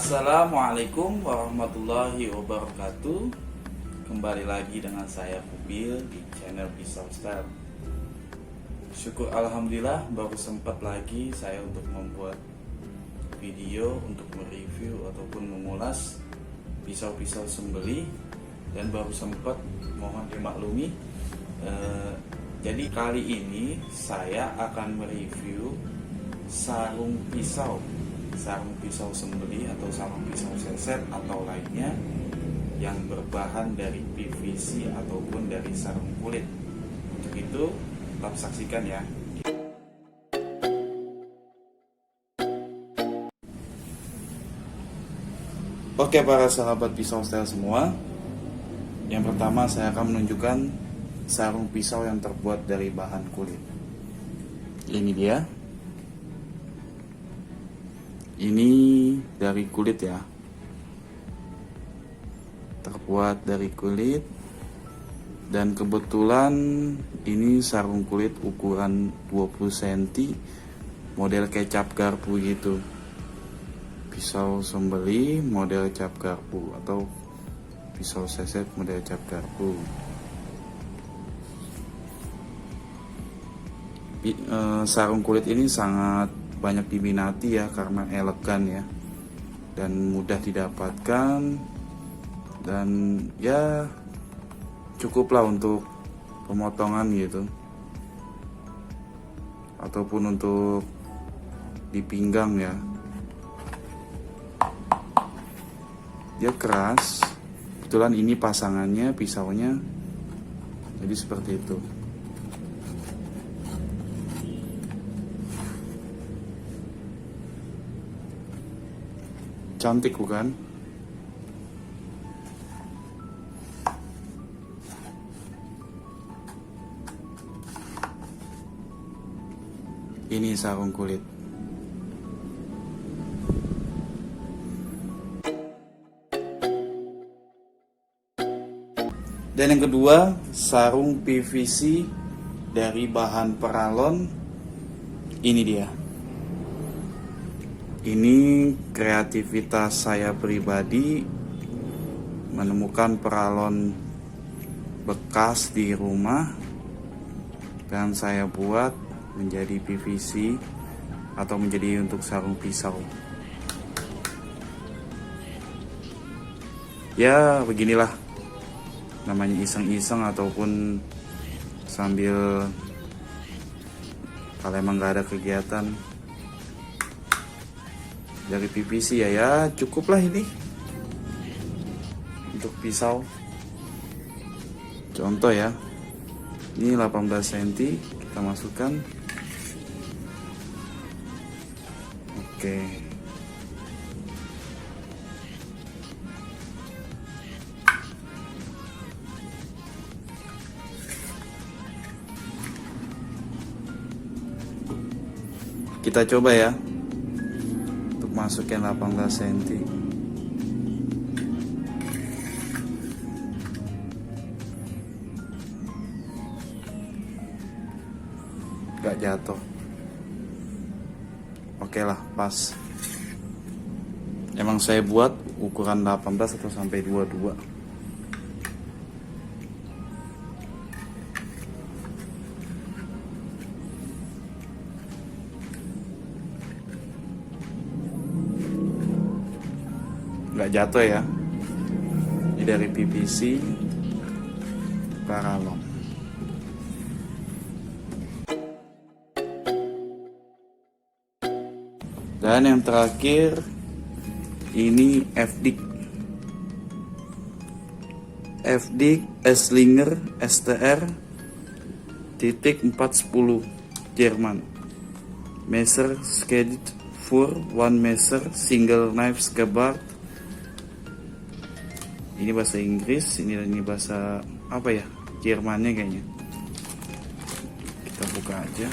Assalamualaikum warahmatullahi wabarakatuh. Kembali lagi dengan saya Fubil di channel Pisau Style. Syukur alhamdulillah baru sempat lagi saya untuk membuat video untuk mereview ataupun mengulas pisau-pisau sembeli, dan baru sempat, mohon dimaklumi. Jadi kali ini saya akan mereview sarung pisau sembeli atau sarung pisau seset atau lainnya yang berbahan dari PVC ataupun dari sarung kulit. Untuk itu tetap saksikan ya. Oke para sahabat pisau style semua, yang pertama saya akan menunjukkan sarung pisau yang terbuat dari bahan kulit. Ini dia. Ini dari kulit ya, terbuat dari kulit, dan kebetulan ini sarung kulit ukuran 20 cm, model kayak cap garpu gitu. Pisau sembeli model cap garpu atau pisau seset model cap garpu. Sarung kulit ini sangat banyak diminati ya, karena elegan ya dan mudah didapatkan, dan ya cukuplah untuk pemotongan gitu ataupun untuk di pinggang ya. Dia keras, kebetulan ini pasangannya pisaunya, jadi seperti itu. Cantik bukan? Ini sarung kulit. Dan yang kedua, sarung PVC dari bahan peralon. Ini dia. Ini kreativitas saya pribadi, menemukan peralon bekas di rumah dan saya buat menjadi PVC atau menjadi untuk sarung pisau. Ya beginilah namanya, iseng-iseng ataupun sambil kalau emang gak ada kegiatan. Dari PVC ya cukuplah ini untuk pisau. Contoh ya, ini 18 cm, kita masukkan. Oke, kita coba ya masukin 18 cm. Gak jatuh. Oke lah, pas. Emang saya buat ukuran 18 atau sampai 22. Nggak jatuh ya. Ini dari PVC paralon. Dan yang terakhir ini FDIC Esslinger STR titik 410 Jerman. Messer Sketch for one Messer single knife scabbard. Ini bahasa Inggris, ini bahasa apa ya? Jermannya kayaknya. Kita buka aja.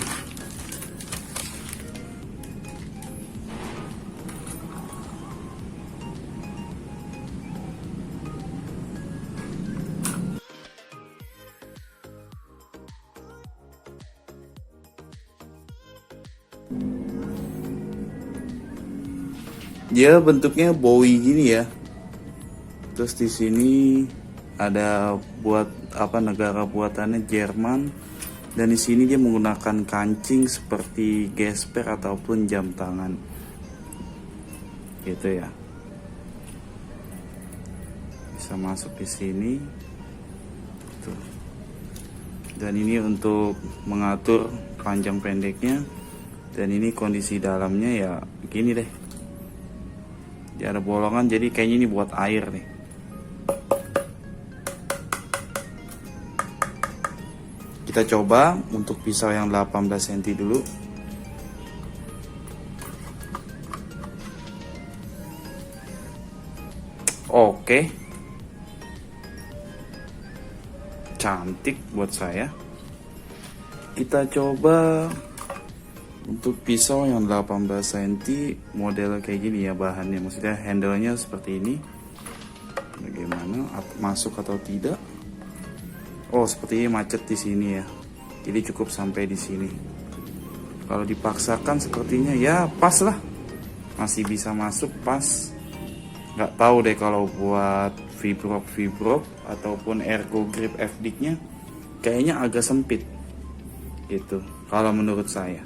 Dia bentuknya Bowie gini ya. Terus di sini ada buat negara buatannya Jerman, dan di sini dia menggunakan kancing seperti gesper ataupun jam tangan gitu ya. Bisa masuk di sini tuh. Dan ini untuk mengatur panjang pendeknya, dan ini kondisi dalamnya ya begini deh. Dia ada bolongan, jadi kayaknya ini buat air nih. Kita coba untuk pisau yang 18 cm dulu. Oke. Cantik buat saya. Kita coba untuk pisau yang 18 cm model kayak gini ya bahannya. Maksudnya handle-nya seperti ini. Bagaimana? Masuk atau tidak? Oh, sepertinya macet di sini ya. Jadi cukup sampai di sini. Kalau dipaksakan sepertinya ya pas lah. Masih bisa masuk pas. Nggak tahu deh kalau buat vibrop ataupun ergo grip FD-nya kayaknya agak sempit. Gitu. Kalau menurut saya.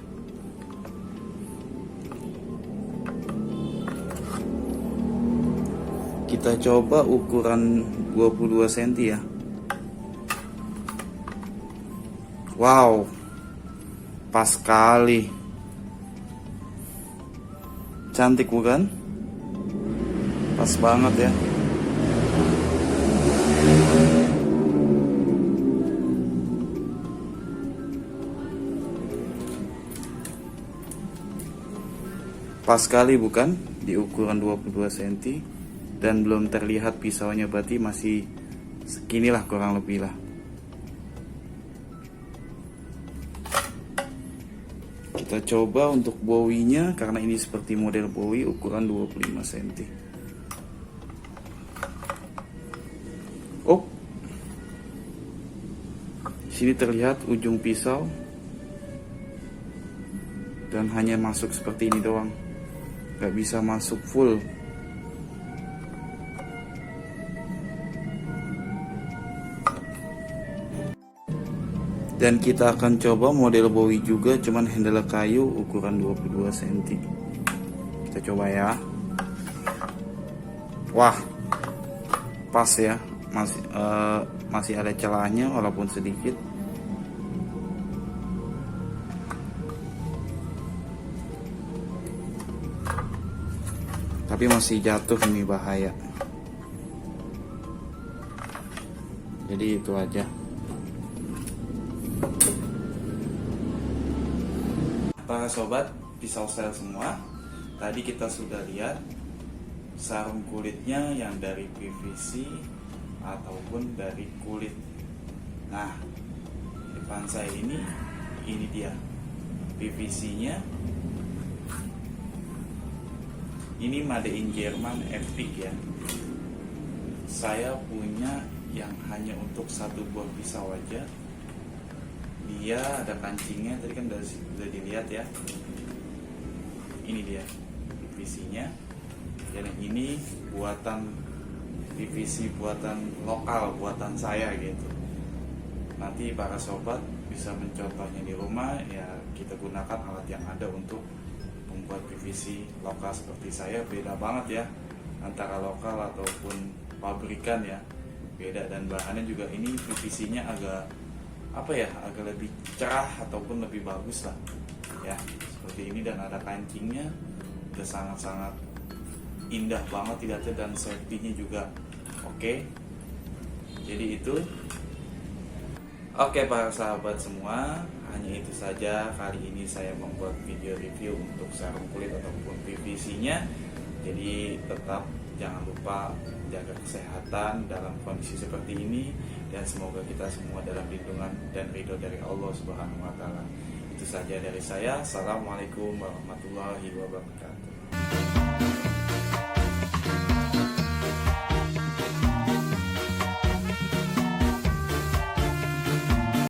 Kita coba ukuran 22 cm ya. Wow, pas sekali. Cantik bukan? Pas banget ya. Pas sekali bukan? Di ukuran 22 cm. Dan belum terlihat pisaunya, berarti masih seginilah kurang lebih lah. Kita coba untuk Bowie-nya, karena ini seperti model Bowie ukuran 25 cm. Oh, sini terlihat ujung pisau dan hanya masuk seperti ini doang, gak bisa masuk full. Dan kita akan coba model Bowie juga, cuman handle kayu ukuran 22 cm. Kita coba ya. Wah, pas ya. Masih ada celahnya walaupun sedikit. Tapi masih jatuh, ini bahaya. Jadi itu aja. Para sobat pisau style semua, tadi kita sudah lihat sarung kulitnya yang dari PVC ataupun dari kulit. Nah, depan saya ini dia PVC-nya. Ini made in Jerman Epic ya. Saya punya yang hanya untuk satu buah pisau aja. Dia ada kancingnya, tadi kan udah dilihat ya. Ini dia PVC-nya. Dan ini buatan PVC buatan lokal, buatan saya gitu. Nanti para sobat bisa mencontohnya di rumah ya. Kita gunakan alat yang ada untuk membuat PVC lokal seperti saya. Beda banget ya antara lokal ataupun pabrikan ya, beda. Dan bahannya juga ini PVC-nya agak agak lebih cerah ataupun lebih bagus lah ya, seperti ini. Dan ada kancingnya, udah sangat-sangat indah banget dilihatnya, dan safety-nya juga oke. Jadi itu oke para sahabat semua, hanya itu saja kali ini saya membuat video review untuk sarung kulit ataupun PVC-nya. Jadi tetap jangan lupa jaga kesehatan dalam kondisi seperti ini, dan semoga kita semua dalam lindungan dan ridho dari Allah Subhanahu wa Ta'ala. Itu saja dari saya. Assalamualaikum warahmatullahi wabarakatuh.